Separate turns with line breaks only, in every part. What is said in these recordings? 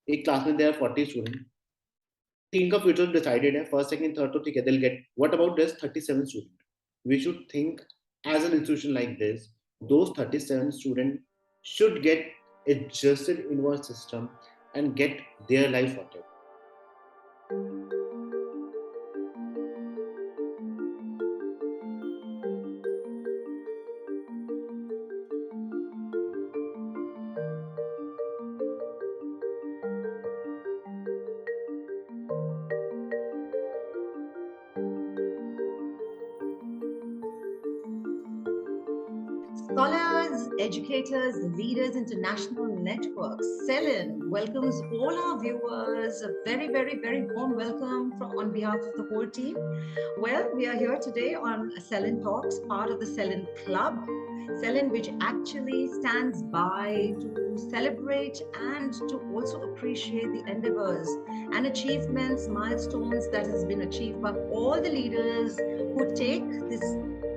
एक क्लास में there are 40 students. तीन का फ्यूचर डिसाइडेड है, फर्स्ट सेकंड थर्ड तो ठीक है, they'll get. What about this 37 student? We should think as an institution like this, those 37 students should get adjusted into our system and get their life sorted.
Scholars, educators, leaders, international networks. Selin welcomes all our viewers. A very, very, very warm welcome on behalf of the whole team. Well, we are here today on Selin Talks, part of the Selin Club. Selin, which actually stands by to celebrate and to also appreciate the endeavors and achievements, milestones that has been achieved by all the leaders who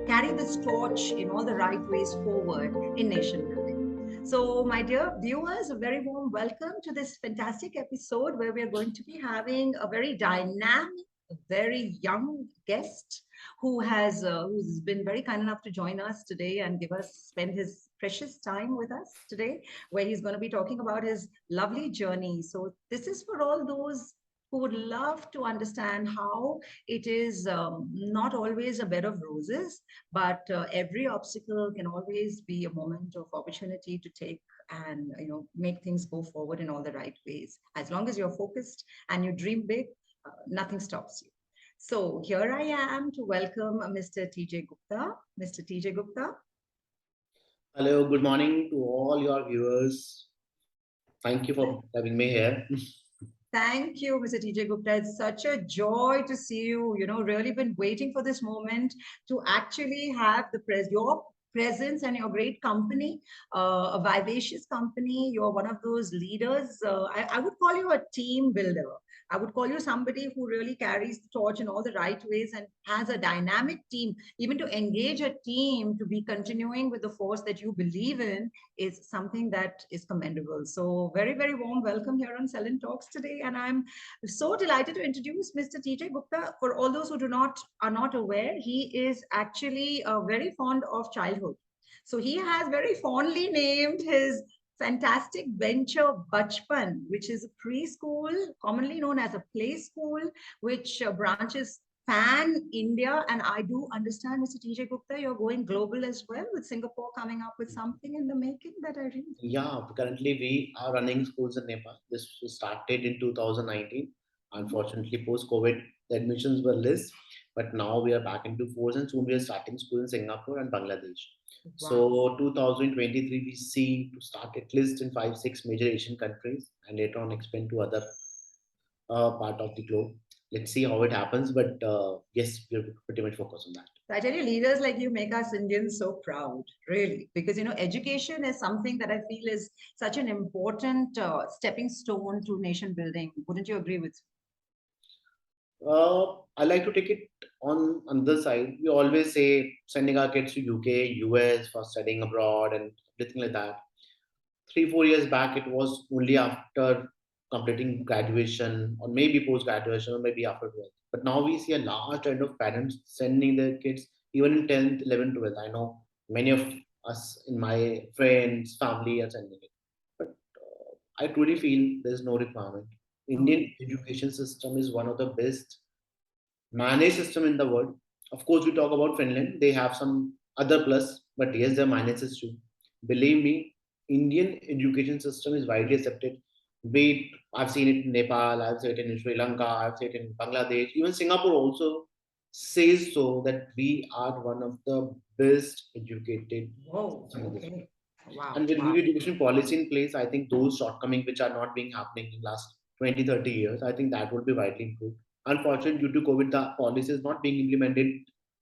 carry this torch in all the right ways forward in nation building. So, my dear viewers, a very warm welcome to this fantastic episode where we are going to be having a very dynamic, very young guest who's been very kind enough to join us today and spend his precious time with us today, where he's going to be talking about his lovely journey. So, this is for all those who would love to understand how it is not always a bed of roses, but every obstacle can always be a moment of opportunity to take and make things go forward in all the right ways. As long as you're focused and you dream big, nothing stops you. So here I am to welcome Mr. Tijay Gupta. Mr. Tijay Gupta.
Hello, good morning to all your viewers. Thank you for having me here.
Thank you, Mr. Tijay Gupta. It's such a joy to see you. Really been waiting for this moment to actually have your presence and your great company, a vivacious company. You're one of those leaders. I would call you a team builder. I would call you somebody who really carries the torch in all the right ways and has a dynamic team. Even to engage a team to be continuing with the force that you believe in is something that is commendable. So very, very warm welcome here on Selin Talks today. And I'm so delighted to introduce Mr. Tijay Gupta. For all those who are not aware, he is actually very fond of childhood. So he has very fondly named his fantastic venture Bachpan, which is a preschool, commonly known as a play school, which branches Pan India. And I do understand, Mr. Tijay Gupta, you're going global as well, with Singapore coming up with something in the making that I read.
Yeah, currently we are running schools in Nepal. This was started in 2019. Unfortunately, post COVID, the admissions were less, but now we are back into force, and soon we are starting school in Singapore and Bangladesh.
Wow.
So 2023, we see to start at least in 5, 6 major Asian countries, and later on expand to other part of the globe. Let's see how it happens, but yes, we're pretty much focused on that.
I tell you, leaders like you make us Indians so proud, really, because education is something that I feel is such an important stepping stone to nation building. Wouldn't you agree with?
I like to take it on the side. We always say sending our kids to UK, US for studying abroad and everything like that. 3, 4 years back, it was only after completing graduation or maybe post graduation or maybe after 12th. But now we see a large trend of parents sending their kids even in 10th, 11th, 12th. I know many of us in my friends, family are sending it. But I truly feel there's no requirement. Indian education system is one of the best managed system in the world. Of course, we talk about Finland. They have some other plus, but yes, there are minuses too. Believe me, Indian education system is widely accepted. Be it, I've seen it in Nepal, I've seen it in Sri Lanka, I've seen it in Bangladesh, even Singapore also says so that we are one of the best educated.
Whoa, okay. Wow.
And with
Wow.
new education policy in place, I think those shortcomings which are not being happening in last 20, 30 years, I think that would be widely improved. Unfortunately, due to COVID, the policy is not being implemented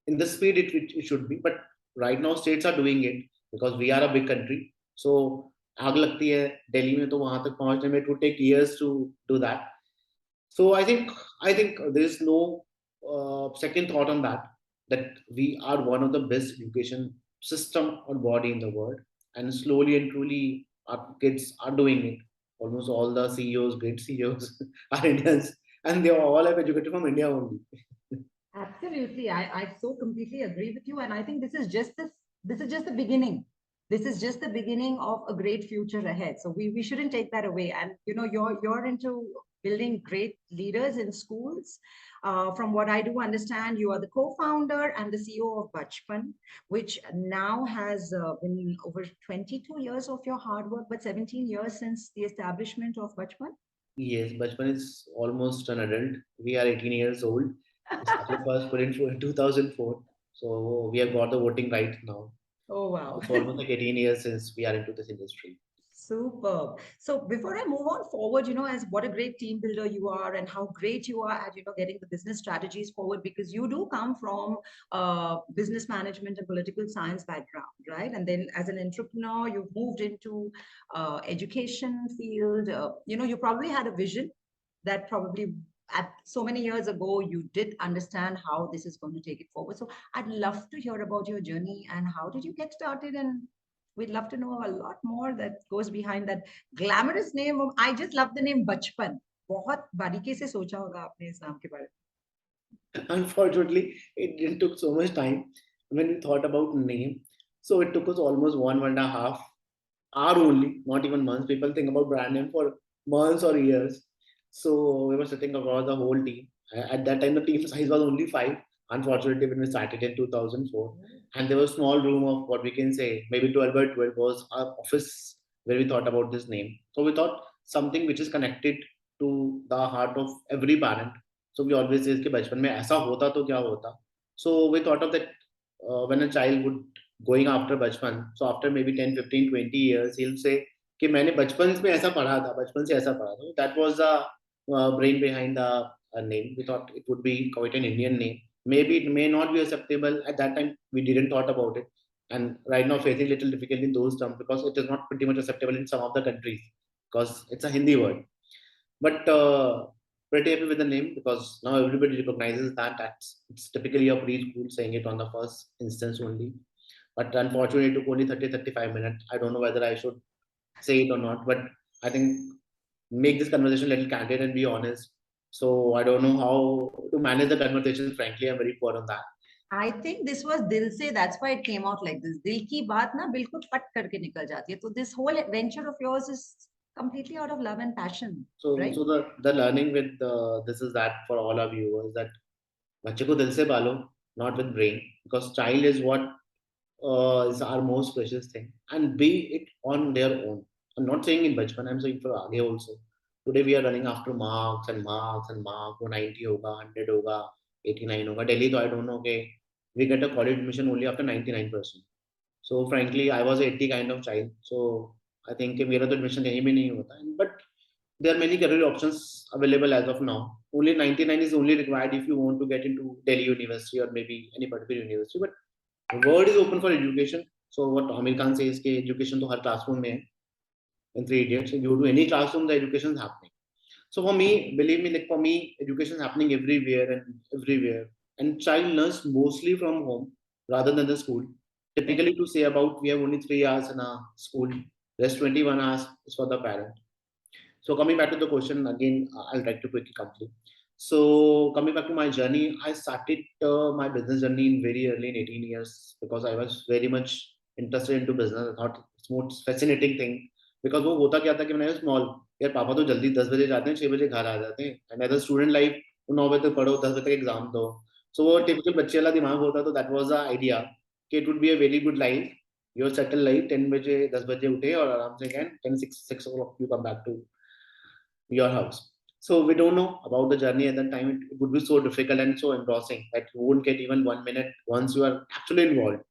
in the speed it should be. But right now, states are doing it because we are a big country. So, आग लगती है दिल्ली में तो वहां तक पहुंचने में it would take years to do that. So I think there is no second thought on that, that we are one of the best education system or body in the world, and slowly and truly our kids are doing it. Almost all the CEOs, great CEOs, are Indians, and they all have educated from India only.
Absolutely. I so completely agree with you. And I think this is just the beginning. This is just the beginning of a great future ahead. So we shouldn't take that away. And you know, you're into building great leaders in schools. From what I do understand, you are the co-founder and the CEO of Bachpan, which now has been over 22 years of your hard work, but 17 years since the establishment of Bachpan.
Yes, Bachpan is almost an adult. We are 18 years old. We started first school in 2004. So we have got the voting right now.
Oh, wow.
It's almost like 18 years since we are into this industry.
Superb. So before I move on forward, you know, as what a great team builder you are and how great you are at, you know, getting the business strategies forward because you do come from business management and political science background, right? And then as an entrepreneur, you've moved into education field. You know, you probably had a vision that probably at so many years ago you did understand how this is going to take it forward. So I'd love to hear about your journey and how did you get started, and we'd love to know a lot more that goes behind that glamorous name of, I just love the name Bachpan. बहुत बारीकी से सोचा होगा आपने इस नाम के बारे
Unfortunately, it took so much time when we thought about name. So it took us almost 1.5 hour only, not even months. People think about brand name for months or years. So we were sitting across the whole team. At that time, the team size was only five. Unfortunately, when we started in 2004,
में.
and there was a small room of what we can say maybe 12 by 12 was our office where we thought about this name. So we thought something which is connected to the heart of every parent. So we always say कि बचपन में ऐसा होता तो क्या होता. So we thought of that when a child would going after बचपन. So after maybe 10, 15, 20 years, he'll say कि मैंने बचपन में ऐसा पढ़ा था, बचपन से ऐसा पढ़ा था. That was the brain behind the name. We thought it would be quite an Indian name. Maybe it may not be acceptable at that time. We didn't thought about it, and right now facing little difficulty in those terms because it is not pretty much acceptable in some of the countries because it's a Hindi word. But pretty happy with the name because now everybody recognizes that it's typically a preschool saying it on the first instance only. But unfortunately, it took only 30-35 minutes. I don't know whether I should say it or not, but I think make this conversation a little candid and be honest. So I don't know how to manage the conversation. Frankly, I'm very poor on that.
I think this was दिल से, that's why it came out like this. दिल की बात ना बिल्कुल फट करके निकल जाती है. तो this whole adventure of yours is completely out of love and passion,
So,
right?
so the learning with this is that for all our viewers that बच्चे को दिल से पालो, not with brain, because child is what is our most precious thing, and be it on their own. I'm not saying in bachpan, I'm saying for आगे also. Today we are running after marks and marks and marks. वो 90 होगा, 100 होगा, 89 होगा. Delhi, though I don't know. Okay, we get a college admission only after 99%. So frankly, I was a 80 kind of child. So I think कि मेरा तो admission कहीं भी नहीं होता. But there are many career options available as of now. Only 99 is only required if you want to get into Delhi University or maybe any particular university. But the world is open for education. So what Amir Khan says कि education तो हर classroom में है. In Three Idiots, you go to any classroom, the education is happening. So for me, believe me, like for me, education is happening everywhere and everywhere. And child learns mostly from home rather than the school.
Correct.
Typically, to say about we have only 3 hours in a school, rest 21 hours is for the parent. So coming back to the question again, I'll try to quickly complete. So coming back to my journey, I started my business journey in very early in 18 years because I was very much interested into business. I thought it's most fascinating thing because वो होता क्या था कि मैंने small यार पापा तो जल्दी 10 बजे जाते हैं 6 बजे घर आ जाते हैं and as a student life 9 बजे तक पढ़ो 10 बजे तक एग्जाम दो सो वो टिपिकल बच्चे वाला दिमाग होता तो दैट वाज द आइडिया कि it would be a very good life your settle life 10 बजे 10 बजे उठे और आराम से can 10 6 6 o'clock you come back to your house. So we don't know about the journey at that time. It would be so difficult and so engrossing that you won't get even 1 minute once you are actually involved.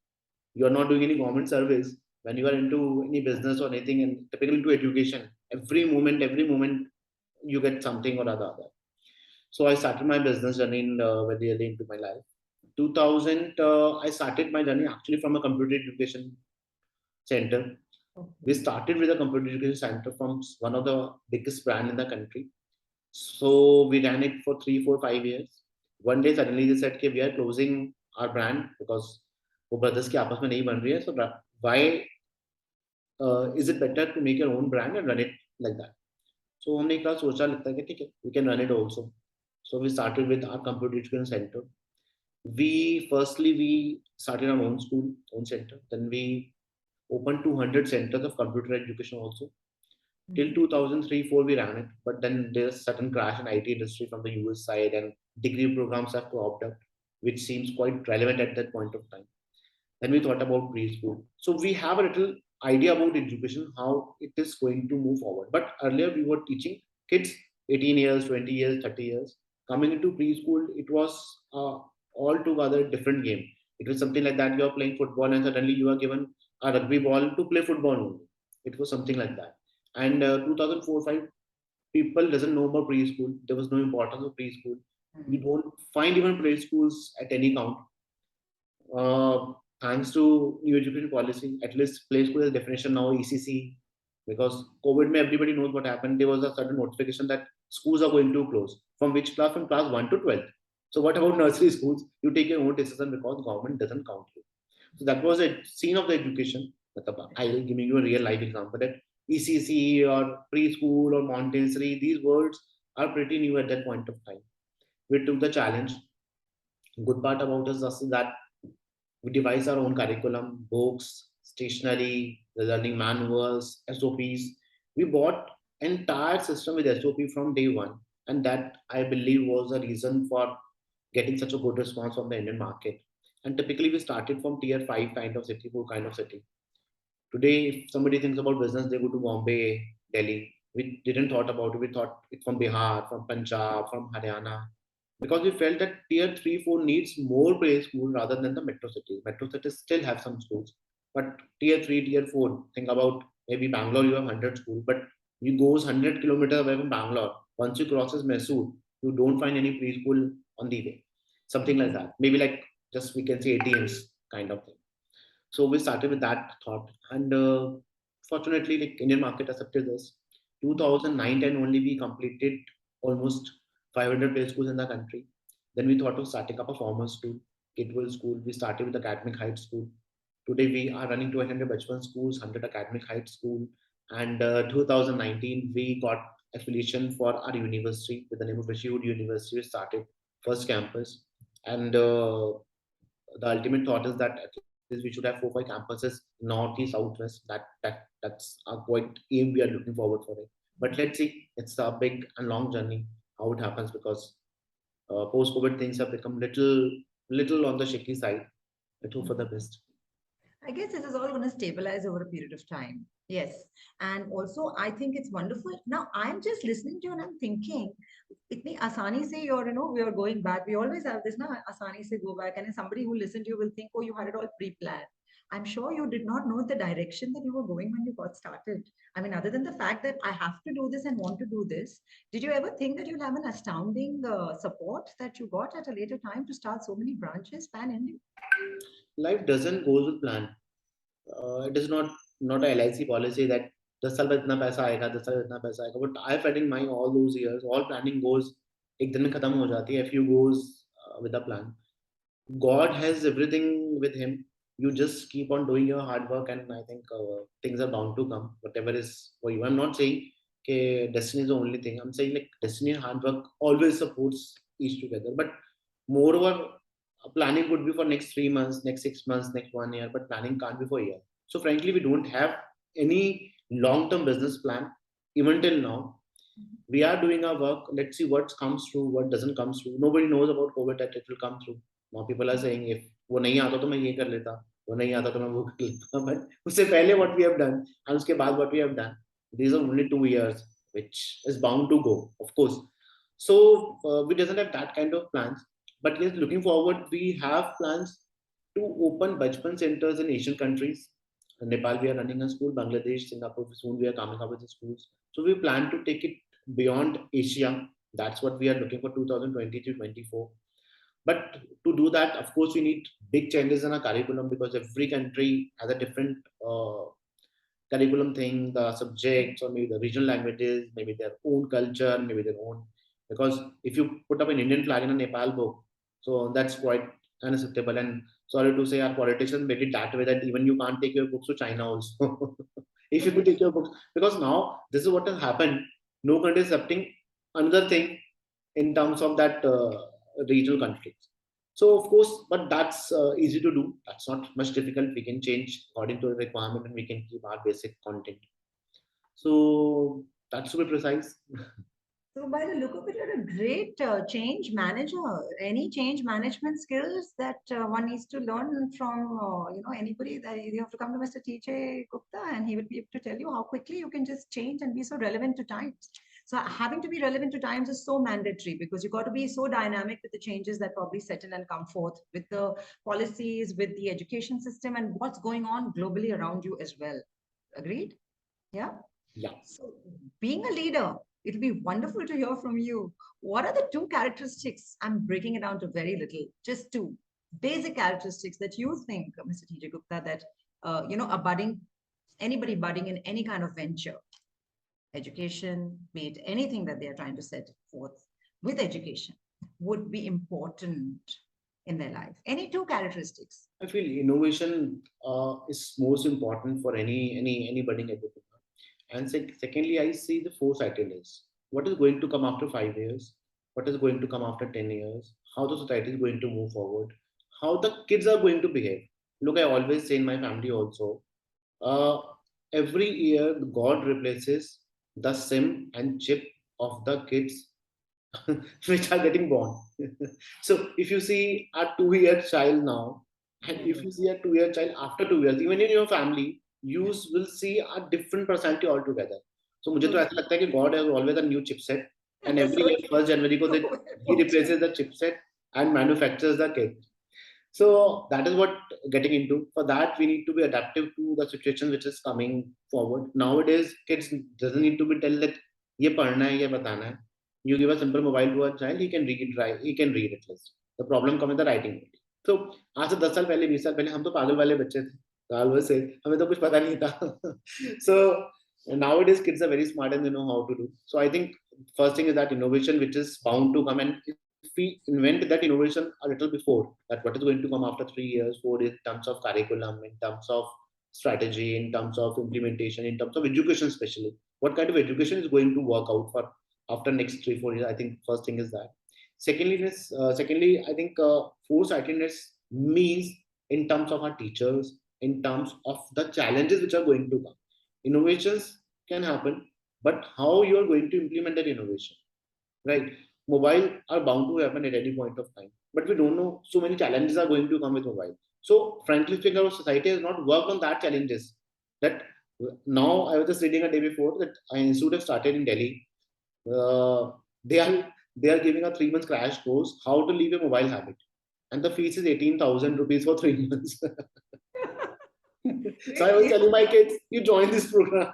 You are not doing any government service. When you are into any business or anything, and typically into education, every moment, you get something or other. So I started my business journey very early into my life. 2000, I started my journey actually from a computer education center. We
Okay.
started with a computer education center from one of the biggest brand in the country. So we ran it for 3, 4, 5 years. One day suddenly they said कि we are closing our brand because वो brothers की आपस में नहीं बन रही है. So why is it better to make your own brand and run it like that? So हमने एक बार सोचा लगता है कि ठीक है, we can run it also. So we started with our computer education center. We started our own school, own center. Then we opened 200 centers of computer education also. Till
Mhm.
2003-4 we ran it, but then there's sudden crash in IT industry from the US side, and degree programs have cropped up, which seems quite relevant at that point of time. Then we thought about preschool. So we have a little idea about education, how it is going to move forward. But earlier we were teaching kids 18 years, 20 years, 30 years. Coming into preschool, it was altogether different game. It was something like that you are playing football and suddenly you are given a rugby ball to play football only. It was something like that. And 2004-5, people doesn't know about preschool. There was no importance of preschool. You
Mhm.
don't find even preschools at any count. Thanks to new education policy, at least play school has definition now ECC, because COVID, mein everybody knows what happened. There was a sudden notification that schools are going to close. From which class? From class 1 to 12th. So what about nursery schools? You take your own decision because government doesn't count you. So that was a scene of the education. I will give you a real life example that ECC or preschool or Montessori, these words are pretty new at that point of time. We took the challenge. Good part about us is that we devise our own curriculum, books, stationery, the learning manuals, SOPs. We bought entire system with SOP from day one, and that I believe was the reason for getting such a good response from the Indian market. And typically, we started from tier five kind of city, four kind of city. Today, if somebody thinks about business, they go to Bombay, Delhi. We didn't thought about it. We thought it from Bihar, from Punjab, from Haryana, because we felt that tier 3, 4 needs more play school rather than the metro cities. Metro cities still have some schools, but tier 3, tier 4, think about maybe Bangalore, you have 100 schools, but you goes 100 kilometers away from Bangalore. Once you crosses Mysore, you don't find any preschool on the way. Something like
Mhm.
that. Maybe like just we can say ATMs kind of thing. So we started with that thought, and fortunately, like Indian market accepted this.
Mhm.
2009-10 only we completed almost 500 play schools in the country. Then we thought of starting up a formal school, Kidwell School. We started with Academic Heights School. Today we are running 200 Bachpan schools, 100 Academic Heights School, and 2019 we got affiliation for our university with the name of Rishiwood University. We started first campus, and the ultimate thought is that at least we should have 4 5 campuses north east south west. That's our quite aim. We are looking forward for it, but let's see, it's a big and long journey how it happens, because post covid things have become little on the shaky side. Let's hope for the
Mhm.
best.
I guess this is all going to stabilize over a period of time. Yes. And also, I think it's wonderful. Now, I'm just listening to you and I'm thinking, itni asani se we are going back. We always have this, na, asani se go back. And then somebody who listened to you will think, oh, you had it all pre-planned. I'm sure you did not know the direction that you were going when you got started. I mean, other than the fact that I have to do this and want to do this, did you ever think that you'll have an astounding support that you got at a later time to start so many branches pan-India?
Life doesn't go with plan. It is not a LIC policy that 10 साल बाद इतना पैसा आएगा, 10 साल बाद इतना पैसा आएगा. But I felt in my all those years, all planning goes एक दिन में खत्म हो जाती है if you goes with a plan. God has everything with Him. You just keep on doing your hard work, and I think things are bound to come. Whatever is for you. I'm not saying okay, destiny is the only thing. I'm saying like destiny and hard work always supports each together. But moreover, planning could be for next 3 months, next 6 months, next 1 year. But planning can't be for a year. So frankly, we don't have any long-term business plan even till now. We are doing our work. Let's see what comes through, what doesn't come through. Nobody knows about COVID that it will come through. Now people are saying if वो नहीं आता तो मैं ये कर लेता, वो नहीं आता तो मैं वो कर लेता. But उससे पहले what we have done and उसके बाद what we have done, these are only 2 years which is bound to go, of course. So we doesn't have that kind of plans. But yes, looking forward, we have plans to open Bachpan centers in Asian countries. In Nepal, we are running a school. Bangladesh, Singapore, soon we are coming up with the schools. So we plan to take it beyond Asia. That's what we are looking for 2020 to 24. But to do that, of course, we need big changes in our curriculum because every country has a different curriculum thing, the subjects, or maybe the regional languages, maybe their own culture, maybe their own. Because if you put up an Indian flag in a Nepal book, so that's quite unacceptable. And sorry to say, our politicians made it that way that even you can't take your books to China also. If you could take your books, because now this is what has happened. no country is accepting another thing in terms of that regional conflicts. So of course, but that's easy to do. That's not much difficult. We can change according to the requirement, and we can keep our basic content. So that's to be precise.
So, by the look of it, you're a great change manager. Any change management skills that one needs to learn from, anybody, that you have to come to Mr. Tijay Gupta, and he will be able to tell you how quickly you can just change and be so relevant to times. So, having to be relevant to times is so mandatory because you got to be so dynamic with the changes that probably set in and come forth with the policies, with the education system, and what's going on globally around you as well. Agreed? Yeah.
Yeah.
So, being a leader, it'll be wonderful to hear from you. What are the two characteristics? I'm breaking it down to very little, just two basic characteristics that you think, Mr. TJ Gupta, that a budding, anybody budding in any kind of venture, education, be it anything that they are trying to set forth with education, would be important in their life. Any two characteristics?
I feel innovation is most important for any budding entrepreneur. And secondly, I see the foresightedness. What is going to come after 5 years? What is going to come after 10 years? How the society is going to move forward? How the kids are going to behave? Look, I always say in my family also, uh, every year God replaces the SIM and chip of the kids which are getting born. So if you see a 2 year child now, and if you see a 2 year child after 2 years, even in your family, you will see a different personality altogether. So मुझे तो
So
ऐसा लगता है कि God has always a new chipset, and
true.
every year
So
1st January को
true.
he replaces the chipset and manufactures the kit. So that is what getting into. For that, we need to be adaptive to the situation which is coming forward. Nowadays, kids doesn't need to be told that ये पढ़ना है, ये बताना है. You give a simple mobile to a child, he can read, right? He can read at least. The problem comes in the writing. So आज से 10 साल पहले 20 साल पहले हम तो पागल वाले बच्चे थे. Always say हमें तो कुछ पता नहीं था. So nowadays kids are very smart and they know how to do. So I think first thing is that innovation which is bound to come, and if we invent that innovation a little before, that what is going to come after 3 years, 4 years, in terms of curriculum, in terms of strategy, in terms of implementation, in terms of education, especially what kind of education is going to work out for after next 3 4 years. I think first thing is that. Secondly, I think foresightedness means in terms of our teachers, in terms of the challenges which are going to come. Innovations can happen, but how you are going to implement that innovation, right? Mobile are bound to happen at any point of time, but we don't know so many challenges are going to come with mobile. So frankly speaking, our society has not worked on that challenges. That now I was just reading a day before that an institute has started in Delhi. uh, they are they are giving a 3 months crash course how to leave a mobile habit, and the fees is 18,000 rupees for 3 months. So I was
Really?
telling my kids, you join this program.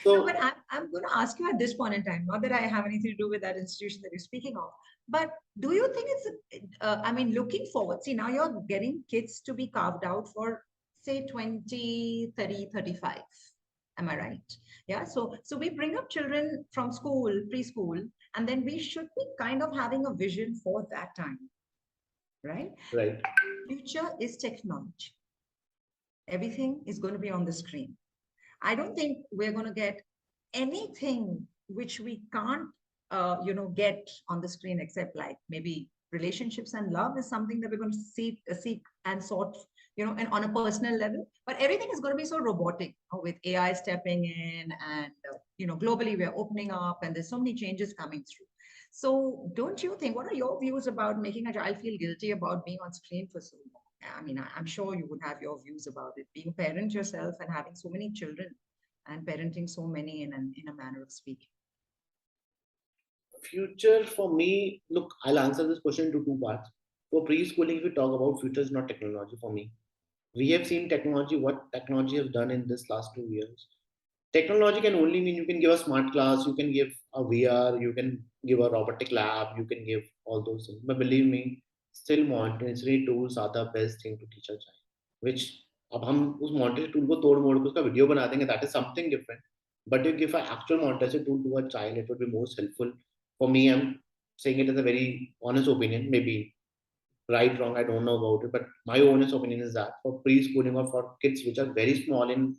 No, but
So
I'm going to ask you at this point in time, not that I have anything to do with that institution that you're speaking of, but do you think I mean, looking forward, see, now you're getting kids to be carved out for, say, 20, 30, 35. Am I right? Yeah. So we bring up children from school, preschool, and then we should be kind of having a vision for that time, right?
right,
Future is technology. Everything is going to be on the screen. I don't think we're going to get anything which we can't, get on the screen except like maybe relationships and love is something that we're going to seek and sort, and on a personal level. But everything is going to be so robotic with AI stepping in, and globally we're opening up, and there's so many changes coming through. So, don't you think? What are your views about making a child feel guilty about being on screen for so long? I mean, I'm sure you would have your views about it. Being a parent yourself and having so many children and parenting so many in a manner of speaking.
future for me, look, I'll answer this question into two parts. For preschooling, if we talk about future is not technology for me. We have seen technology, what technology has done in this last 2 years. Technology can only mean you can give a smart class, you can give a VR, you can give a robotic lab, you can give all those things. But believe me, still Montessori tools are the best thing to teach a child. Which अब हम उस Montessori tool को तोड़ मोड़ के उसका video बना देंगे, that is something different. But if you give an actual Montessori tool to a child, it would be most helpful. For me, I'm saying it as a very honest opinion. Maybe right, wrong, I don't know about it, but my honest opinion is that for preschooling or for kids which are very small in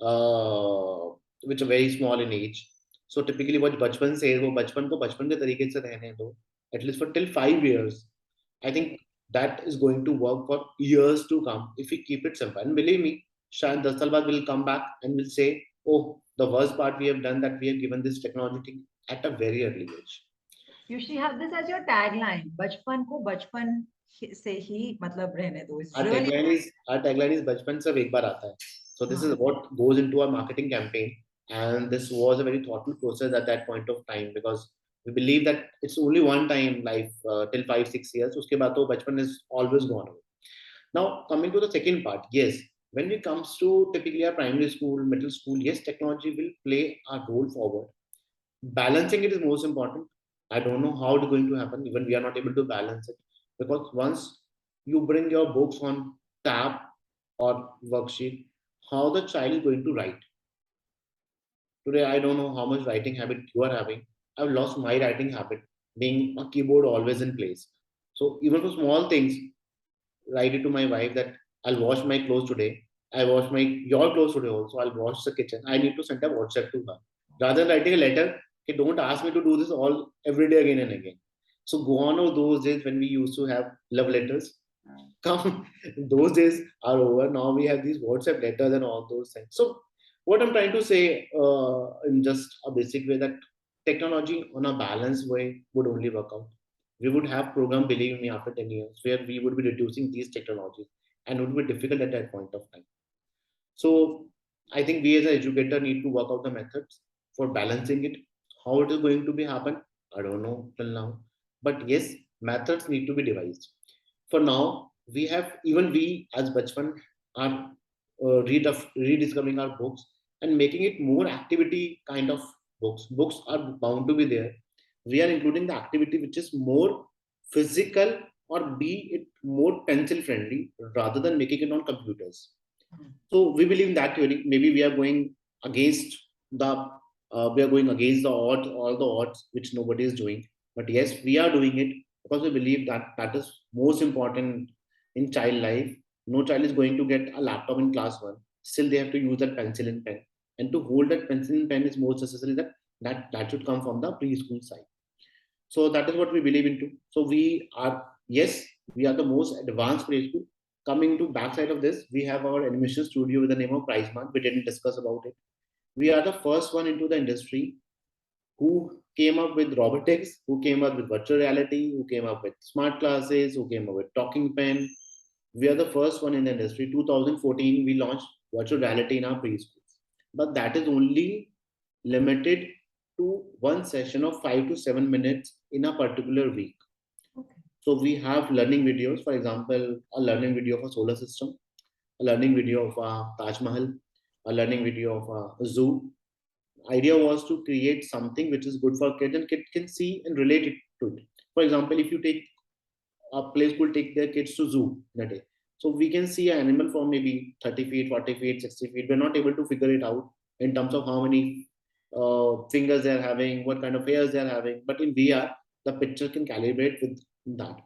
uh, which are very small in age. So typically what Bachpan says, वो बचपन को बचपन के तरीके से रहने दो, at least for till 5 years. I think that is going to work for years to come if we keep it simple. And believe me, शायद 10 साल बाद will come back and will say, oh, the worst part we have done that we have given this technology at a very early age.
You should have this as your tagline. बचपन को बचपन से ही मतलब रहने दो. It's
Our
really
tagline is our tagline is बचपन सब एक बार आता है. So this is
हाँ.
what goes into our marketing campaign, and this was a very thoughtful process at that point of time because we believe that it's only one time life till 5 6 years. उसके बाद तो बचपन is always gone away. Now coming to the second part, yes, when it comes to typically our primary school, middle school, yes, technology will play a role forward. Balancing it is most important. I don't know how it's going to happen. Even we are not able to balance it because once you bring your books on tab or worksheet, how the child is going to write. Today I don't know how much writing habit you are having. I've lost my writing habit, being a keyboard always in place. So even for small things, write it to my wife that I'll wash my clothes today. I wash my your clothes today also. I'll wash the kitchen. I need to send a WhatsApp to her. Rather than writing a letter, okay, don't ask me to do this all every day again and again. So gone are those days when we used to have love letters. Come, those days are over. Now we have these WhatsApp letters and all those things. So what I'm trying to say in just a basic way that technology on a balanced way would only work out. We would have program, believe me, after 10 years where we would be reducing these technologies and it would be difficult at that point of time. So I think we as an educator need to work out the methods for balancing it. How it is going to be happen, I don't know till now. But yes, methods need to be devised. For now, we have even we as Bachpan are rediscovering our books and making it more activity kind of books. Books are bound to be there. We are including the activity which is more physical or be it more pencil friendly rather than making it on computers. So we believe in that theory. Maybe we are going against the odds, all the odds which nobody is doing. But yes, we are doing it because we believe that that is most important in child life. No child is going to get a laptop in class one. Still, they have to use that pencil and pen. And to hold that pencil and pen is most necessary that should come from the preschool side. So that is what we believe into. So we are, yes, we are the most advanced preschool. Coming to backside of this, we have our animation studio with the name of Pricemark. We didn't discuss about it. We are the first one into the industry who came up with robotics, who came up with virtual reality, who came up with smart classes, who came up with talking pen. We are the first one in the industry. 2014, we launched virtual reality in our preschools. But that is only limited to one session of 5 to 7 minutes in a particular week.
Okay.
So we have learning videos, for example, a learning video of a solar system, a learning video of a Taj Mahal, a learning video of a zoo. Idea was to create something which is good for kids and kids can see and relate it to it. For example, if you take a place will take their kids to zoo in a day. So we can see an animal from maybe 30 feet, 40 feet, 60 feet. We're not able to figure it out in terms of how many fingers they're having, what kind of hairs they're having. But in VR, the picture can calibrate with that.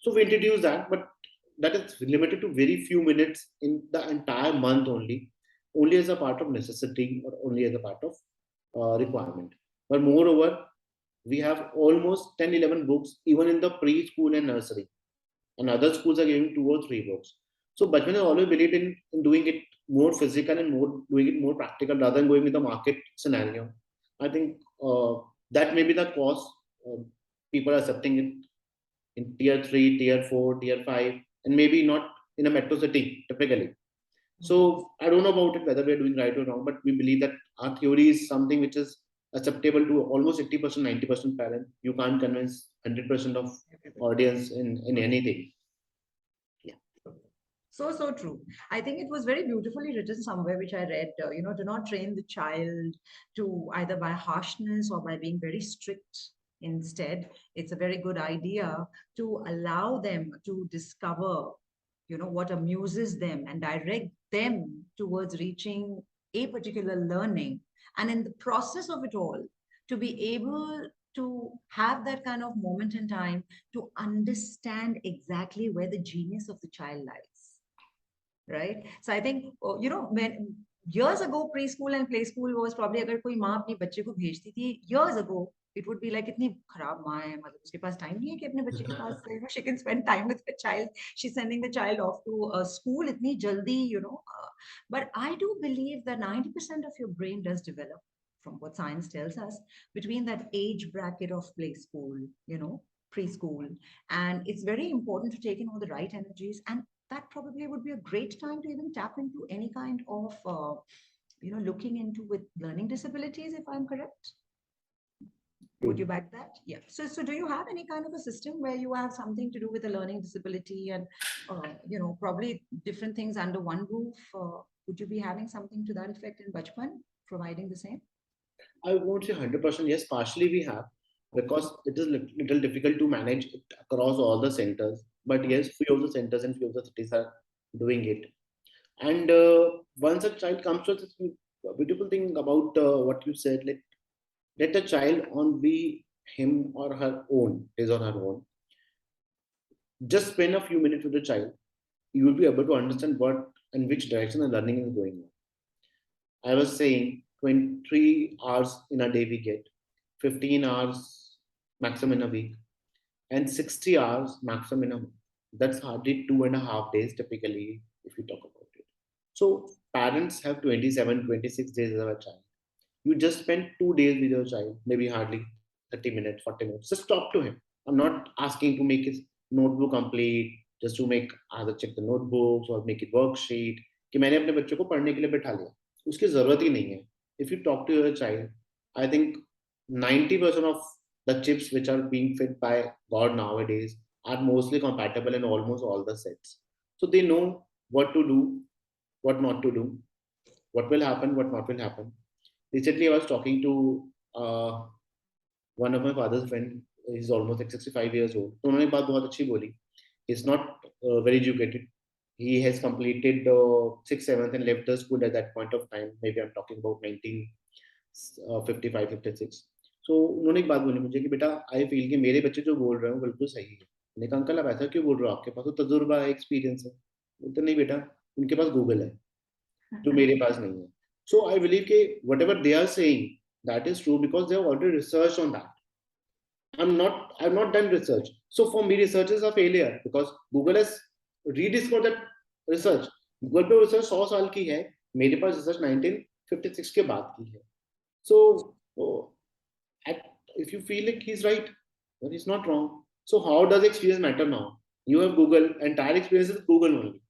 So we introduce that, but that is limited to very few minutes in the entire month only as a part of necessity or only as a part of requirement. But moreover, we have almost 10, 11 books even in the preschool and nursery, and other schools are giving 2 or 3 books. So Bachpan has always believed in doing it more physical and more doing it more practical rather than going with the market scenario. I think that may be the cause people are accepting it in tier 3, tier 4, tier 5, and maybe not in a metro city typically. So I don't know about it whether we're doing right or wrong, but we believe that our theory is something which is acceptable to almost 80%, 90% parent. You can't convince 100% of audience in anything. Yeah.
So true. I think it was very beautifully written somewhere, which I read. Do not train the child to either by harshness or by being very strict. Instead, it's a very good idea to allow them to discover, what amuses them and direct them towards reaching a particular learning. And in the process of it all, to be able to have that kind of moment in time to understand exactly where the genius of the child lies, right? So I think when years ago preschool and play school was probably, अगर कोई माँ अपनी बच्चे को भेजती थी years ago, it would be like इतनी खराब माँ है, मतलब उसके पास टाइम नहीं है कि अपने बच्चे के पास, she can spend time with the child, she's sending the child off to school इतनी जल्दी, but I do believe that 90% of your brain does develop, from what science tells us, between that age bracket of play school, preschool. And it's very important to take in all the right energies. And that probably would be a great time to even tap into any kind of, looking into with learning disabilities, if I'm correct. Would you
True.
back that? Yeah. So do you have any kind of a system where you have something to do with a learning disability and, probably different things under one roof? Would you be having something to that effect in Bachpan, providing the same?
I won't say 100% yes, partially we have,
Okay.
because it is little difficult to manage it across all the centers. But
Right.
yes, few of the centers and few of the cities are doing it. And once a child comes to this beautiful thing about what you said, like let a child on be him or her own, his or her own. Just spend a few minutes with the child. You will be able to understand what and which direction the learning is going. I was saying 23 hours in a day we get, 15 hours maximum in a week, and 60 hours maximum in a month. That's hardly 2.5 days typically if you talk about it. So parents have 27, 26 days of a child. You just spend 2 days with your child, maybe hardly 30 minutes, 40 minutes. Just talk to him. I'm not asking to make his notebook complete, just to make either check the notebooks or make it worksheet कि मैंने अपने बच्चे को पढ़ने के लिए बैठा लिया, उसकी जरूरत ही नहीं है. If you talk to your child, I think 90% of the chips which are being fed by God nowadays are mostly compatible in almost all the sets. So they know what to do, what not to do, what will happen, what not will happen. Recently, I was talking to one of my father's friend. He's almost like 65 years old. तो उन्होंने एक बात बहुत अच्छी बोली. He's not very educated. He has completed 6th, 7th and left the school at that point of time. Maybe I'm talking about 1955, 56. So उन्होंने एक बात बोली मुझे कि बेटा आई फील कि मेरे बच्चे जो बोल रहे हैं वो बिल्कुल सही है. मैंने कहा अंकल आप ऐसा क्यों बोल रहे हो, आपके पास तो तजुर्बा है, एक्सपीरियंस है. बोलते नहीं बेटा, उनके पास गूगल है जो मेरे पास नहीं है. So I believe that whatever they are saying, that is true because they have already researched on that. I've not done research. So for me, research is a failure because Google has rediscovered that research. Google पे research 100 साल की है, मेरे पास research 1956 के बाद की है. So oh, if you feel like he's right, then he's not wrong. So how does experience matter now? You have Google, entire experience is Google only.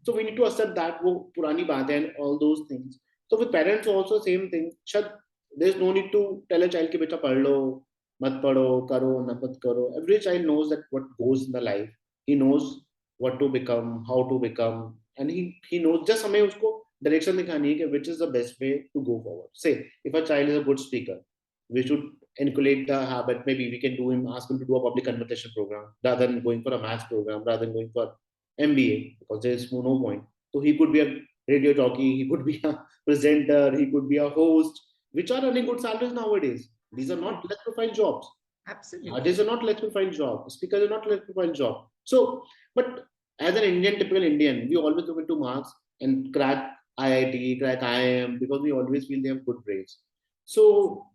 So we need to accept that वो पुरानी बात है and all those things. So with parents also same thing. Shad, there's no need to tell a child कि बेटा पढ़ लो, मत पढ़ो, करो ना मत करो. Every child knows that what goes in the life. He knows what to become, how to become, and he knows. Just हमें उसको direction दिखानी है कि which is the best way to go forward. Say if a child is a good speaker, we should inculcate the habit. Maybe we can do him, ask him to do a public conversation program rather than going for a maths program, rather than going for MBA because there is no point. So he could be a radio jockey, he could be a presenter, he could be a host, which are earning good salaries nowadays. These are not
Absolutely.
less profile jobs.
Absolutely.
These are not less profile jobs. Speakers are not less profile job. So, but as an Indian, typical Indian, we always look into marks and crack IIT, crack IIM because we always feel they have good grades. So,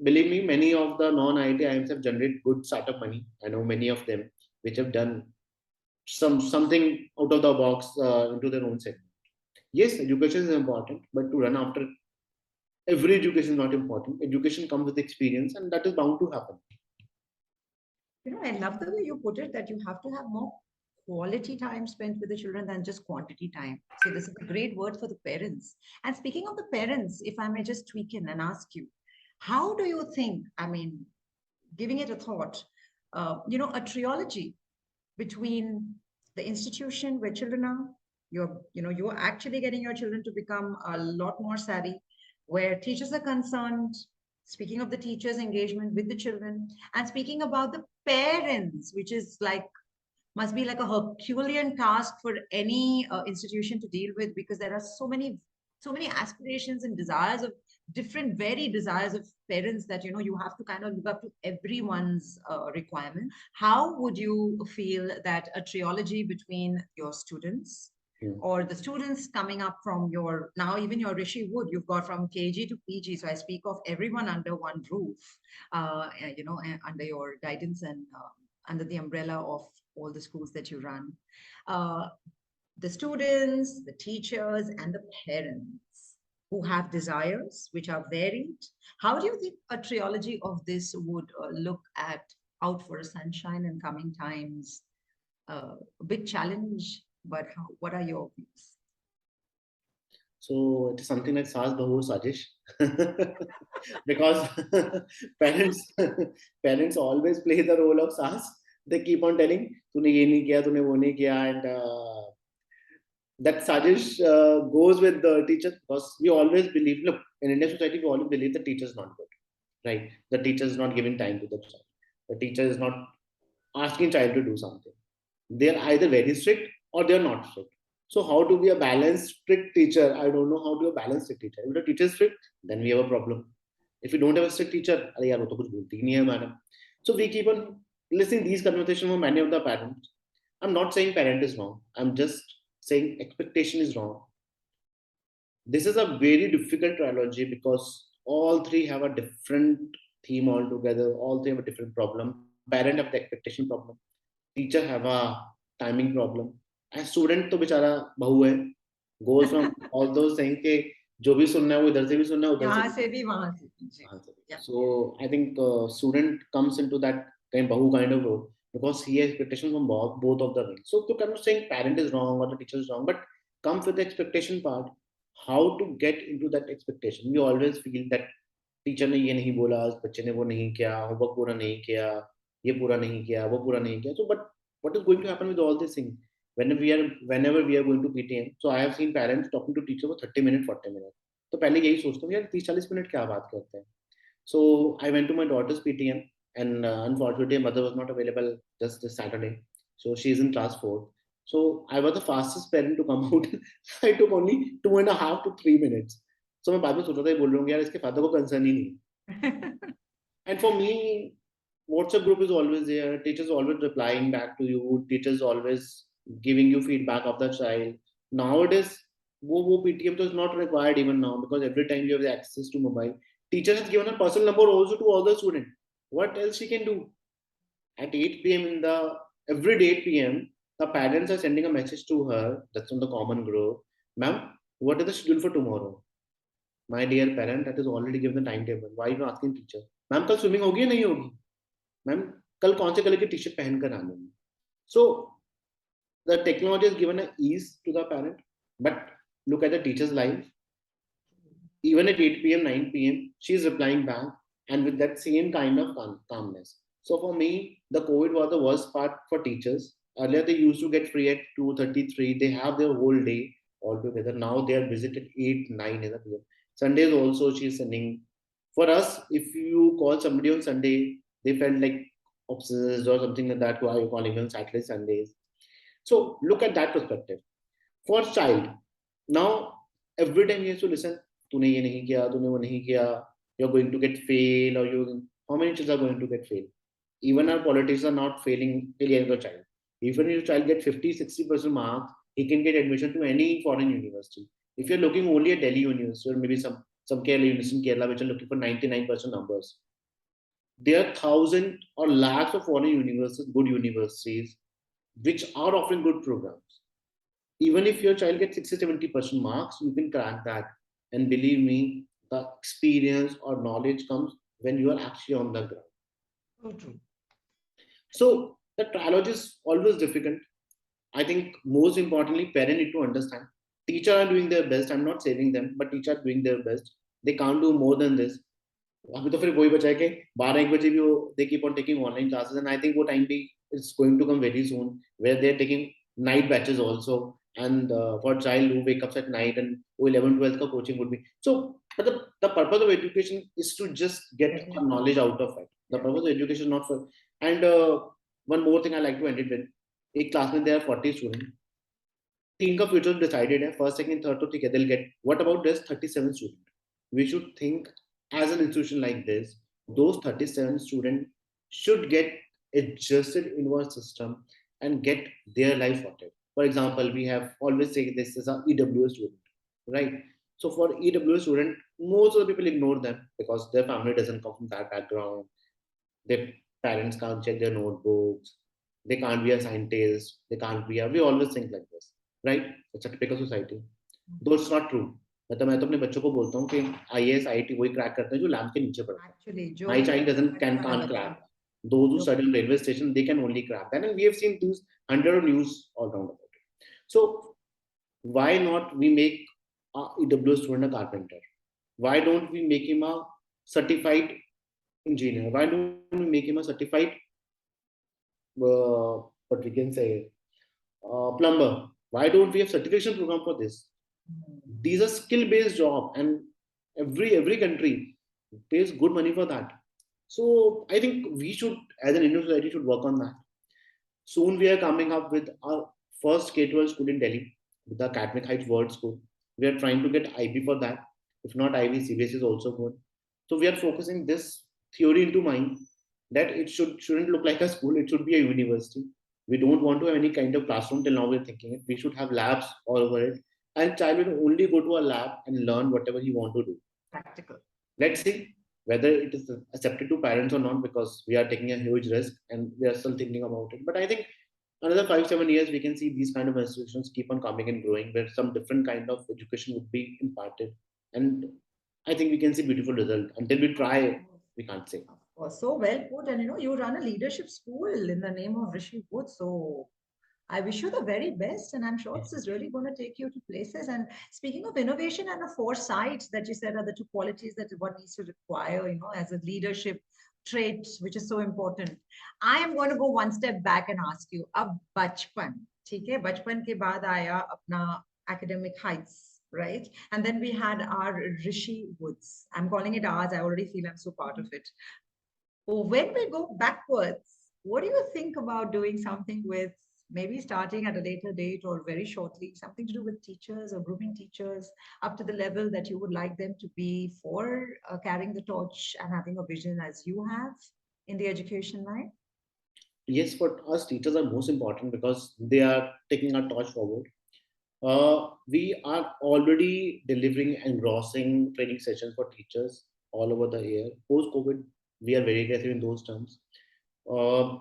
believe me, many of the non-IIT IIMs have generated good startup money. I know many of them which have done something out of the box into their own segment. Yes, education is important, but to run after every education is not important. Education comes with experience, and that is bound to happen.
I love the way you put it, that you have to have more quality time spent with the children than just quantity time. So this is a great word for the parents. And speaking of the parents, if I may just tweak in and ask you, how do you think, I mean, giving it a thought, a trilogy between the institution where children are, you're actually getting your children to become a lot more savvy, where teachers are concerned, speaking of the teachers engagement with the children, and speaking about the parents, which is like, must be like a Herculean task for any institution to deal with, because there are so many aspirations and desires of different very desires of parents, that you have to kind of live up to everyone's requirement. How would you feel that a trilogy between your students,
Yeah.
or the students coming up from your, now even your Rishi Wood, you've got from KG to PG. So I speak of everyone under one roof, under your guidance and under the umbrella of all the schools that you run. Uh, the students, the teachers, and the parents who have desires which are varied. How do you think a trilogy of this would look at Out for a Sunshine in coming times? A big challenge, but what are your views?
So it is something like Saas Bahu Sajish. Because parents parents always play the role of Saas. They keep on telling, "तूने ये नहीं किया, तूने वो नहीं किया," and that Sajish goes with the teacher because we always believe. Look, in Indian society, we always believe the teacher is not good, right? The teacher is not giving time to the child. The teacher is not asking child to do something. They are either very strict or they are not strict. So how to be a balanced strict teacher? I don't know how to be a balanced strict teacher. If the teacher is strict, then we have a problem. If we don't have a strict teacher, अरे यार वो तो कुछ बोलती ही नहीं है madam. So we keep on listening these conversations from many of the parents. I'm not saying parent is wrong. I'm just saying expectation is wrong. This is a very difficult trilogy because all three have a different theme altogether. All three have a different problem. Parent have the expectation problem. Teacher have a timing problem. And student तो बेचारा बहू है, goes from all those things के जो भी सुनना है वो इधर से भी सुनना है उधर से
यहाँ
भी
से भी वहां से भी जी.
वहाँ से भी.
Yeah.
So I think student comes into that kind of role because he has expectations from both of the wings. So to kind of saying parent is wrong or the teacher is wrong, but comes with the expectation part. How to get into that expectation? We always feel that teacher ने ये नहीं बोला, बच्चे ने वो नहीं किया, homework पूरा नहीं किया, ये पूरा नहीं किया, वो पूरा नहीं किया. So but what is going to happen with all these things? Whenever we are going to PTM, so I have seen parents talking to teacher for 30 minutes, 40 minutes. तो पहले यही सोचता हूँ यार 30-40 मिनट क्या बात करते हैं. So I went to my daughter's PTM and unfortunately mother was not available just this Saturday. So she's in class 4. So I was the fastest parent to come out. I took only 2.5 to 3 minutes. So मैं बाद में सोच रहा था ये बोल रहा हूँ यार इसके फादर को कंसर्न ही नहीं. And for me, WhatsApp group is always there. Teachers always replying back to you. Teachers always giving you feedback of the child. Nowadays, wo PTM is not required even now because every time you have access to mobile. Teacher has given a personal number also to all the students. What else she can do? At 8 p.m. in the every day 8 p.m. the parents are sending a message to her. That's on the common group. Ma'am, what is the schedule for tomorrow? My dear parent, that is already given the timetable. Why are you asking teacher? Ma'am कल swimming होगी या नहीं होगी? Ma'am कल कौन से colour की T shirt पहनकर आनी है? So the technology has given an ease to the parent, but look at the teacher's life. Even at 8 p.m., 9 p.m., she is replying back and with that same kind of calmness. So for me, the COVID was the worst part for teachers. Earlier, they used to get free at 2:33. They have their whole day altogether. Now they are busy at 8, 9 in the PM. Sundays also, she is sending. For us, if you call somebody on Sunday, they felt like obsessed or something like that. Why are you calling on Saturday, Sundays? So look at that perspective. For child, now every time he has to listen, तूने ये नहीं किया, तूने वो नहीं किया, you're going to get fail or you, how many children are going to get fail? Even our politicians are not failing the child. Even if your child gets 50-60% marks, he can get admission to any foreign university. If you're looking only at Delhi University or maybe some Kerala university in Kerala which are looking for 99% numbers, there are thousands or lakhs of foreign universities, good universities, which are offering good programs. Even if your child gets 60-70% marks, you can crack that. And believe me, the experience or knowledge comes when you are actually on the ground.
So true.
So the trialogy is always difficult. I think most importantly, parents need to understand. Teachers are doing their best. I'm not saving them, but teachers are doing their best. They can't do more than this. अभी तो फिर वही बचा है कि 12-1 बजे भी वो they keep on taking online classes and I think वो time भी is going to come very soon where they're taking night batches also and for child who wake up at night and 11-12 का coaching would be so but the purpose of education is to just get knowledge out of it. The purpose of education is not for and one more thing I like to end it with एक class में there are 40 students तीन का future decided है first second third तो ठीक है they'll get what about this 37 students we should think as an institution like this, those 37 students should get adjusted into our system and get their life sorted. For example, we have always say this is a EWS student, right? So for EWS student, most of the people ignore them because their family doesn't come from that background. Their parents can't check their notebooks. They can't be a scientist. They can't be a. We always think like this, right? It's a typical society. Though it's not true. मतलब मैं तो अपने बच्चों को बोलता हूँ कि IAS IIT वही क्रैक करते हैं जो लैब के नीचे पढ़ते हैं.
एक्चुअली जो
My child doesn't
बड़े वाला
can't
बच्चा
crack. Those who
जो
study in railway station, they can only crack that, and we have seen these hundred of news all around about it. So why not we make a EWS student a carpenter? Why don't we make him a certified engineer? Why don't we make him a certified what we can say plumber? Why don't we have certification program for this? These are skill based job, and every country pays good money for that. So I think we should, as an Indian society, should work on that. Soon we are coming up with our first K-12 school in Delhi, with the Academic Heights World School. We are trying to get IB for that. If not IB, CBS is also good. So we are focusing this theory into mind that it shouldn't look like a school. It should be a university. We don't want to have any kind of classroom till now. We're thinking it. We should have labs all over it, and child will only go to a lab and learn whatever he want to do.
practical.
Let's see whether it is accepted to parents or not, because we are taking a huge risk and we are still thinking about it. But I think another 5 7 years we can see these kind of institutions keep on coming and growing, where some different kind of education would be imparted, and I think we can see beautiful result. Until we try, we can't say.
Of course, so well put. And you run a leadership school in the name of Rishi Wood. So I wish you the very best, and I'm sure this is really going to take you to places. And speaking of innovation and a foresight that you said are the two qualities that one needs to require, as a leadership trait, which is so important. I am going to go one step back and ask you, अब बचपन, ठीक है? बचपन के बाद आया अपना academic heights, right? And then we had our Rishi Woods. I'm calling it ours. I already feel I'm so part of it. When we go backwards, what do you think about doing something with maybe starting at a later date or very shortly, something to do with teachers or grooming teachers up to the level that you would like them to be for carrying the torch and having a vision as you have in the education line?
Yes, for us, teachers are most important because they are taking our torch forward. We are already delivering engrossing training sessions for teachers all over the year. Post COVID, we are very aggressive in those terms.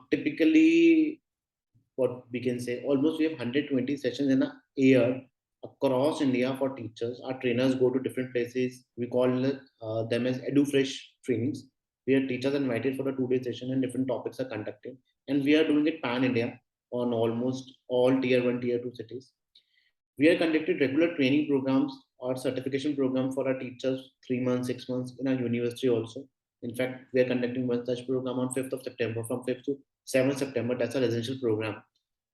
Typically, what we can say, almost we have 120 sessions in a year across India for teachers. Our trainers go to different places. We call them as EduFresh trainings, where teachers are invited for a 2 day session and different topics are conducted. And we are doing it pan India on almost all tier 1, tier 2 cities. We are conducting regular training programs or certification program for our teachers, 3 months, 6 months in our university also. In fact, we are conducting one such program on 5th of September, from 5th to 7th September. That's a residential program,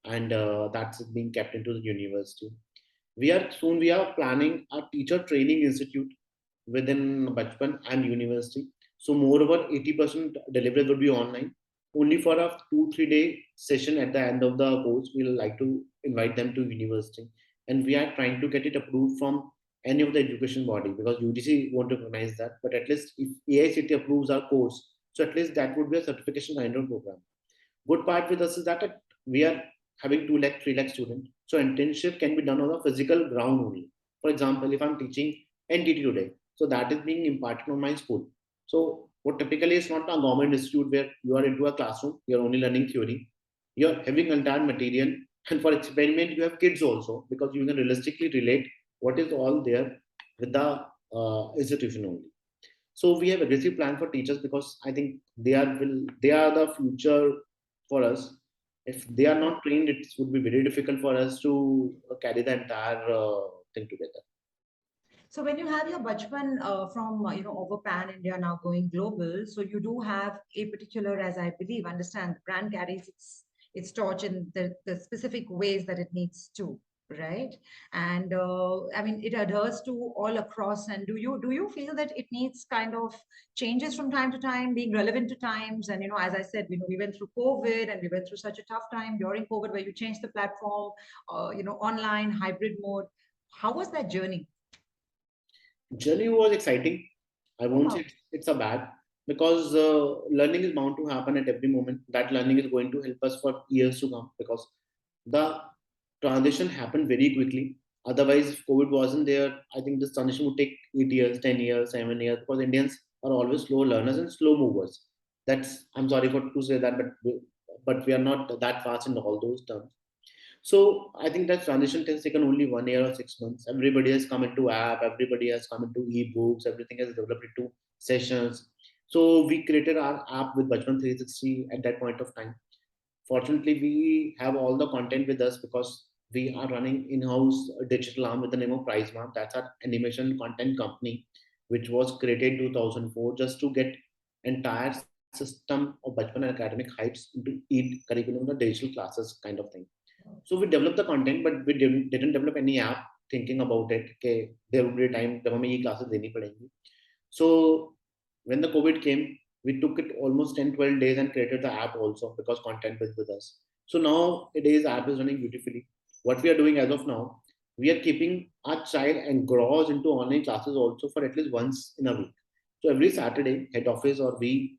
and that's being kept into the university. We are planning a teacher training institute within Bachpan and university. So moreover, 80% delivery will be online. Only for a 2 3 day session at the end of the course, we'll like to invite them to university, and we are trying to get it approved from any of the education body, because UGC won't recognize that. But at least if AICT approves our course, so at least that would be a certification kind of program. Good part with us is that we are having 2 lakh, 3 lakh students. So internship can be done on a physical ground only. For example, if I'm teaching NTT today, so that is being imparted on my school. So what typically is not a government institute where you are into a classroom, you're only learning theory. You're having entire material, and for experiment you have kids also, because you can realistically relate what is all there with the institution only. So we have aggressive plan for teachers, because I think they are the future for us. If they are not trained, it would be very difficult for us to carry the entire thing together.
So when you have your Bachpan from over pan India now going global, so you do have a particular, as I believe, understand the brand carries its torch in the specific ways that it needs to, right? And I mean it adheres to all across. And do you feel that it needs kind of changes from time to time, being relevant to times? And as I said, we went through COVID and we went through such a tough time during COVID where you changed the platform, online hybrid mode. How was that journey?
Journey was exciting. I
Oh,
won't say
wow.
it's a bad, because learning is bound to happen at every moment. That learning is going to help us for years to come, because the transition happened very quickly. Otherwise, if COVID wasn't there, I think this transition would take 8 years, 10 years, 7 years, because Indians are always slow learners and slow movers. That's, I'm sorry for to say that, but we are not that fast in all those terms. So I think that transition has taken only 1 year or 6 months. Everybody has come into app, everybody has come into ebooks, everything has developed into sessions. So we created our app with Bachpan 360 at that point of time. Fortunately, we have all the content with us because we are running in-house digital arm with the name of PrizeMark. That's our animation content company, which was created in 2004 just to get entire system of Bachpan and academic heights into each curriculum, the digital classes kind of thing. So we developed the content, but we didn't develop any app thinking about it. Okay, there will be a time जब हमें ये classes देनी पड़ेंगी. So when the COVID came, we took it almost 10, 12 days and created the app also because content was with us. So nowadays app is running beautifully. What we are doing as of now, we are keeping our child engrossed into online classes also for at least once in a week. So every Saturday, head office or we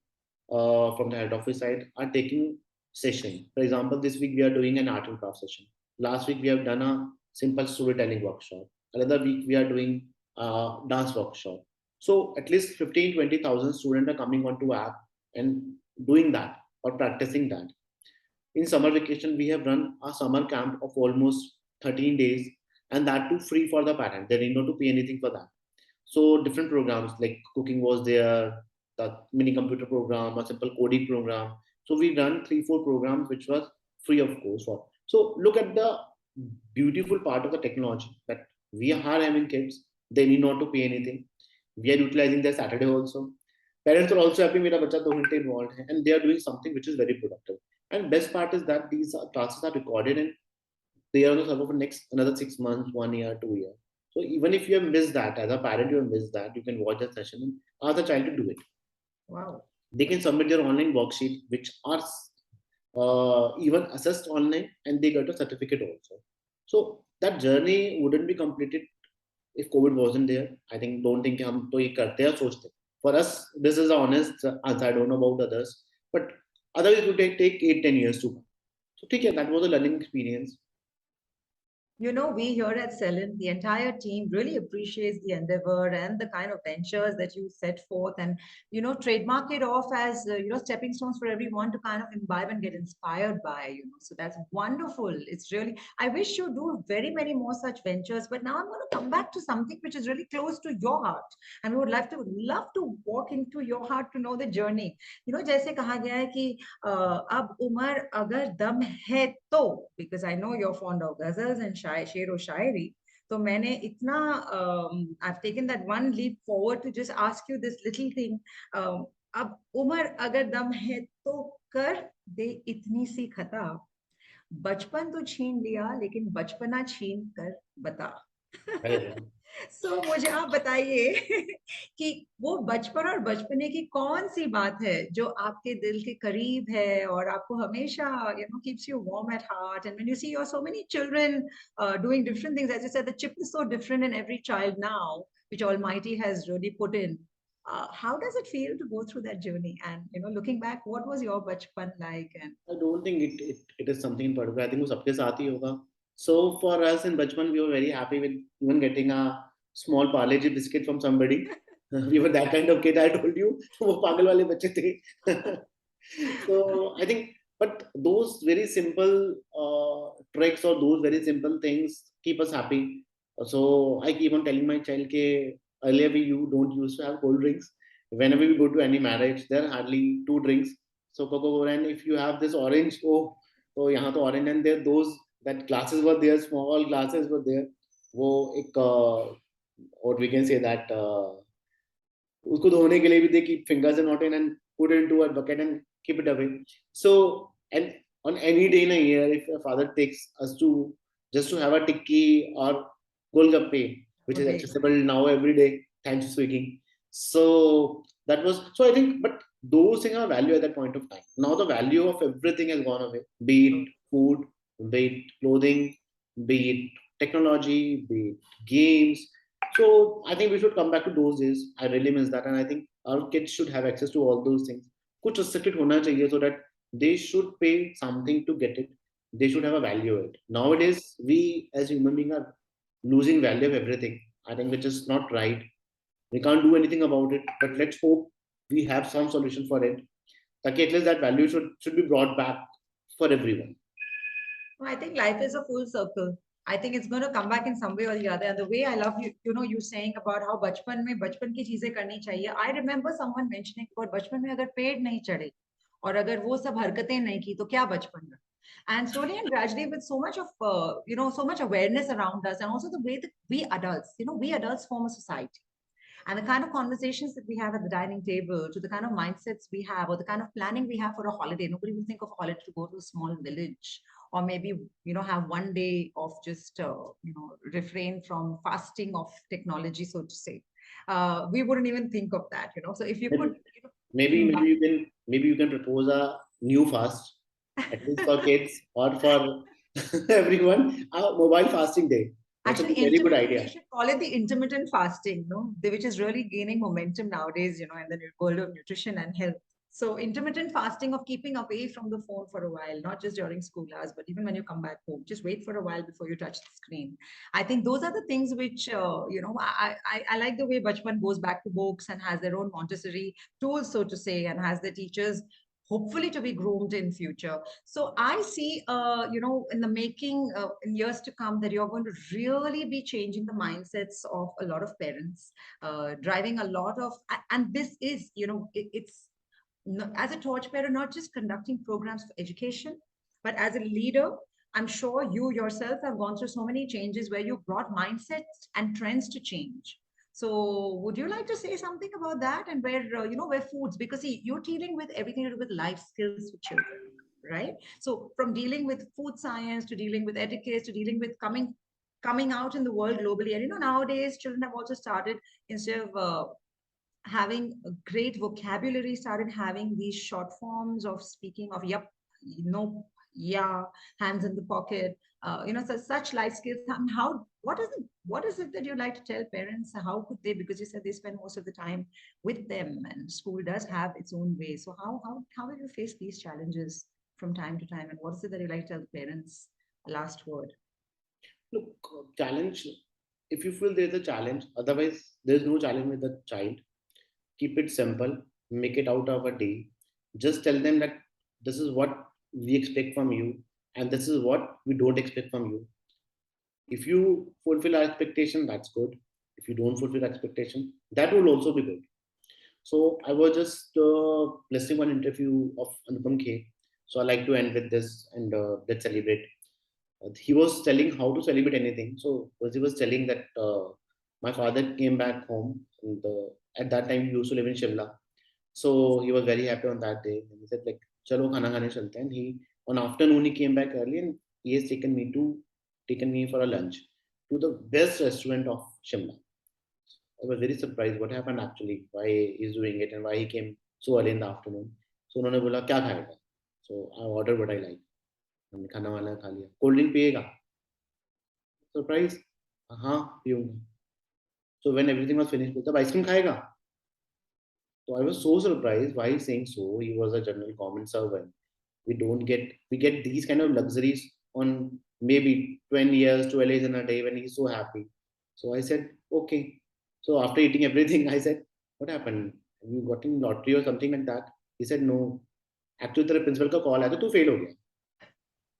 from the head office side are taking session. For example, this week we are doing an art and craft session. Last week we have done a simple storytelling workshop. Another week we are doing a dance workshop. So at least 15, 20,000 students are coming onto app and doing that or practicing that. In summer vacation, we have run a summer camp of almost 13 days, and that too free for the parent. They need not to pay anything for that. So different programs like cooking was there, the mini computer program, a simple coding program. So we run 3, 4 programs which was free of course for. So look at the beautiful part of the technology that we are having kids. They need not to pay anything. We are utilizing their Saturday also. Parents are also happy मेरा बच्चा 2 घंटे involved है and they are doing something which is very productive. And best part is that these classes are recorded and they are on the server for next another 6 months, 1 year, 2 years. So even if you have missed that, as a parent, you have missed that, you can watch that session and ask the child to do it.
Wow.
They can submit their online worksheet, which are even assessed online, and they get a certificate also. So that journey wouldn't be completed if COVID wasn't there. I think don't think हम तो ये करते हैं सोचते. For us, this is the honest answer. I don't know about others, but otherwise it would take 8, 10 years to come. So ठीक है, that was a learning experience.
You know, we here at Selin, the entire team really appreciates the endeavor and the kind of ventures that you set forth and, trademark it off as, stepping stones for everyone to kind of imbibe and get inspired by, So that's wonderful. It's really, I wish you do very many more such ventures. But now I'm going to come back to something which is really close to your heart. And we would love to walk into your heart to know the journey. जैसे कहा गया है कि अब उम्र अगर दम है तो, because I know you're fond of ghazals and शेर और शायरी, तो मैंने इतना I've taken that one leap forward to just ask you this little thing. अब उम्र अगर दम है तो कर दे इतनी सी खता, बचपन तो छीन लिया लेकिन बचपना छीन कर बता. सो मुझे आप बताइए कि वो बचपन और बचपने की कौन सी बात है जो आपके दिल के करीब है और आपको हमेशा keeps you warm at heart, and when you see your so many children doing different things, as you said, the chip is so different in every child now, which Almighty has really put in. How does it feel to go through that journey? And looking back, what was your bachpan like? And
I don't think it is something in particular. I think वो सबके साथ ही होगा. So for us in Bachpan, we were very happy with even getting a small Parle G biscuit from somebody. We were that kind of kid. I told you, वो पागल वाले बच्चे थे. So I think, but those very simple tricks or those very simple things keep us happy. So I keep on telling my child that earlier you don't used to have cold drinks. Whenever we go to any marriage, there are hardly 2 drinks. So Coca-Cola, and if you have this orange, oh, so यहाँ तो orange, and there those that glasses were there, small glasses were there. वो एक what we can say that उसको धोने के लिए भी they keep fingers and not in and put it into a bucket and keep it away. So and on any day in a year, if a father takes us to just to have a tikki or golgappe, which is
okay.
accessible now every day thanks to Swiggy. So that was so I think, but those things are value at that point of time. Now the value of everything has gone away. Be it food, be it clothing, be it technology, be it games. So I think we should come back to those days. I really miss that, and I think our kids should have access to all those things. कुछ restricted होना चाहिए so that they should pay something to get it. they should have a value it. Nowadays, we as human beings are losing value of everything. I think which is not right. We can't do anything about it, but let's hope we have some solution for it. That at least that value should be brought back for everyone.
I think life is a full circle. I think it's going to come back in some way or the other. And the way I love you, you saying about how बचपन की चीजें करनी चाहिए. I remember someone mentioning about बचपन में अगर पेड़ नहीं चढ़े और अगर वो सब हरकतें नहीं की तो क्या बचपन रहा. And slowly and gradually, with so much of so much awareness around us, and also the way that we adults, we adults form a society. And the kind of conversations that we have at the dining table, to the kind of mindsets we have, or the kind of planning we have for a holiday. Nobody will think of a holiday to go to a small village, or maybe have one day of just refrain from fasting of technology, so to say. We wouldn't even think of that. So if you could,
maybe
think
maybe
back.
you can maybe you can propose a new fast, at least for kids or for everyone, a mobile fasting day. That's a
Actually,
very good
intermittent, we
idea.
should call it the intermittent fasting, which is really gaining momentum nowadays, in the world of nutrition and health. So, intermittent fasting of keeping away from the phone for a while, not just during school hours, but even when you come back home, just wait for a while before you touch the screen. I think those are the things which, I like the way Bachpan goes back to books and has their own Montessori tools, so to say, and has the teachers hopefully to be groomed in future. So I see, in the making, in years to come, that you're going to really be changing the mindsets of a lot of parents, driving a lot of, and this is, it's as a torchbearer, not just conducting programs for education, but as a leader. I'm sure you yourself have gone through so many changes where you brought mindsets and trends to change. So, would you like to say something about that and where where foods? Because see, you're dealing with everything to do with life skills for children, right? So, from dealing with food science to dealing with etiquette to dealing with coming out in the world globally, and nowadays children have also started, instead of having a great vocabulary, started having these short forms of speaking of yep, no, yeah, hands in the pocket, such life skills. And how, what is it that you like to tell parents? How could they, because you said they spend most of the time with them and school does have its own way. So how will you face these challenges from time to time? And what is it that you like to tell parents? Last word.
Look, challenge. If you feel there's a challenge, otherwise there's no challenge with the child. Keep it simple. Make it out of a day. Just tell them that this is what we expect from you, and this is what we don't expect from you. If you fulfill our expectation, that's good. If you don't fulfill expectation, that will also be good. So I was just listening one interview of Anupam K. So I like to end with this and let's celebrate. He was telling how to celebrate anything. So he was telling that my father came back home and at that time he used to live in Shimla. So he was very happy on that day. And he said like, "Chalo khana khane chalte." And he on afternoon he came back early and he has taken me for a lunch to the best restaurant of Shimla. I was very surprised what happened actually, why he's doing it and why he came so early in the afternoon. So उन्होंने बोला क्या खाएगा? So I ordered what I like. हमने खाना वाना खा लिया. Cold drink पिएगा? Surprise? हाँ पीऊंगा. So when everything was finished, बोलता आइसक्रीम खाएगा? So I was so surprised why he's saying so. He was a general common servant. We get these kind of luxuries on maybe 20 years, 12 years in a day when he's so happy. So I said, okay. So after eating everything, I said, what happened? Have you gotten lottery or something like that? He said, no. Actually तेरे principal का call आया था तू fail हो गया.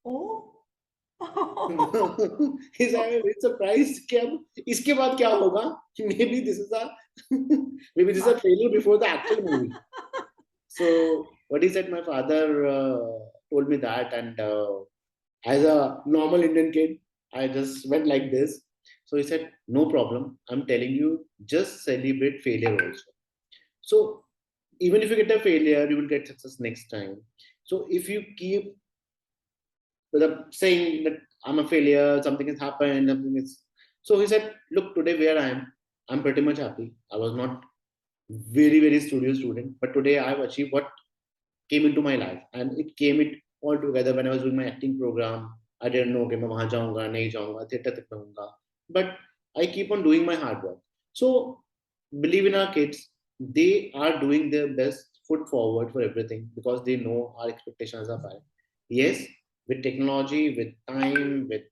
Oh.
He's very surprised कि अब इसके बाद क्या होगा? Maybe this is a maybe this is a trailer before the actual movie. So what he said, my father told me that, and as a normal Indian kid, I just went like this. So he said, no problem. I'm telling you, just celebrate failure also. So even if you get a failure, you will get success next time. So if you keep saying that I'm a failure, something has happened, something is. So he said, look, today where I am, I'm pretty much happy. I was not very studio student, but today I've achieved what came into my life, and it came it all together when I was doing my acting program. I didn't know कि मैं वहाँ जाऊँगा नहीं जाऊँगा theatre तक रहूँगा, but I keep on doing my hard work. So believe in our kids. They are doing their best foot forward for everything because they know our expectations are high. Yes, with technology, with time, with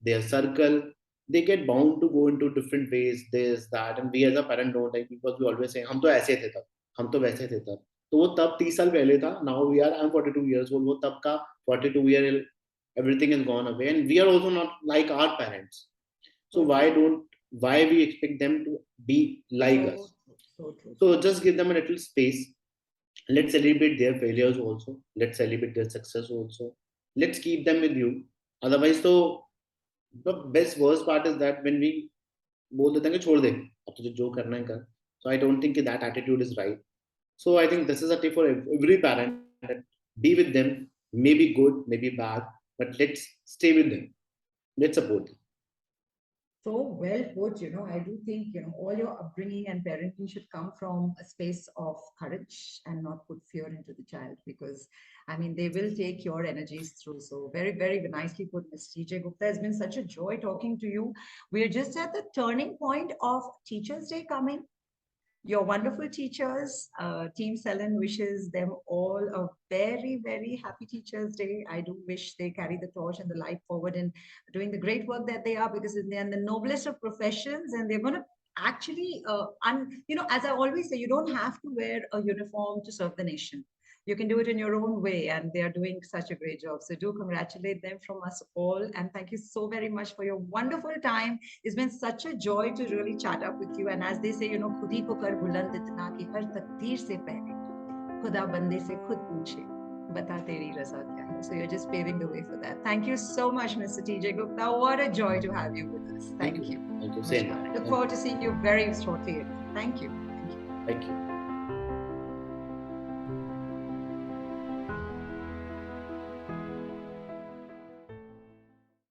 their circle, they get bound to go into different ways, this, that, and we as a parent don't like, because we always say, हम तो ऐसे थे तब, हम तो वैसे थे तब. तो वो तब 30 साल पहले था. Now we are, I'm 42 years old. वो तब का 42 year, everything is gone away, and we are also not like our parents. So
So true.
why we expect them to be like
So
us?
true. So true.
So
So true.
just give them a little space. Let's celebrate their failures also. Let's celebrate their success also. Let's keep them with you. Otherwise, so the best worst part is that when we बोल देते हैं कि छोड़ दे, अब तुझे जो करना है कर. So I don't think that attitude is right. So I think this is a tip for every parent, that be with them, maybe good, maybe bad, but let's stay with them. Let's support them.
So well put, I do think, all your upbringing and parenting should come from a space of courage and not put fear into the child because, I mean, they will take your energies through. So very, very nicely put, Ms. Tijay Gupta. It's been such a joy talking to you. We're just at the turning point of Teachers' Day coming. Your wonderful teachers, Team Selin wishes them all a very, very happy Teachers' Day. I do wish they carry the torch and the light forward in doing the great work that they are because they're in the noblest of professions and they're going to actually, as I always say, you don't have to wear a uniform to serve the nation. You can do it in your own way, and they are doing such a great job. So, do congratulate them from us all. And thank you so very much for your wonderful time. It's been such a joy to really chat up with you. And as they say, खुद ही को कर बुलंद इतना कि हर तकदीर से पहले खुदा बंदे से खुद पूछे बता तेरी रज़ा क्या है. So you're just paving the way for that. Thank you so much, Mr. Tijay Gupta. What a joy to have you with us.
Thank
Thank
you.
you.
Thank you. Same.
Namaskar. I look
Thank
forward
you.
to seeing you very shortly. Thank you. Thank you.
Thank you.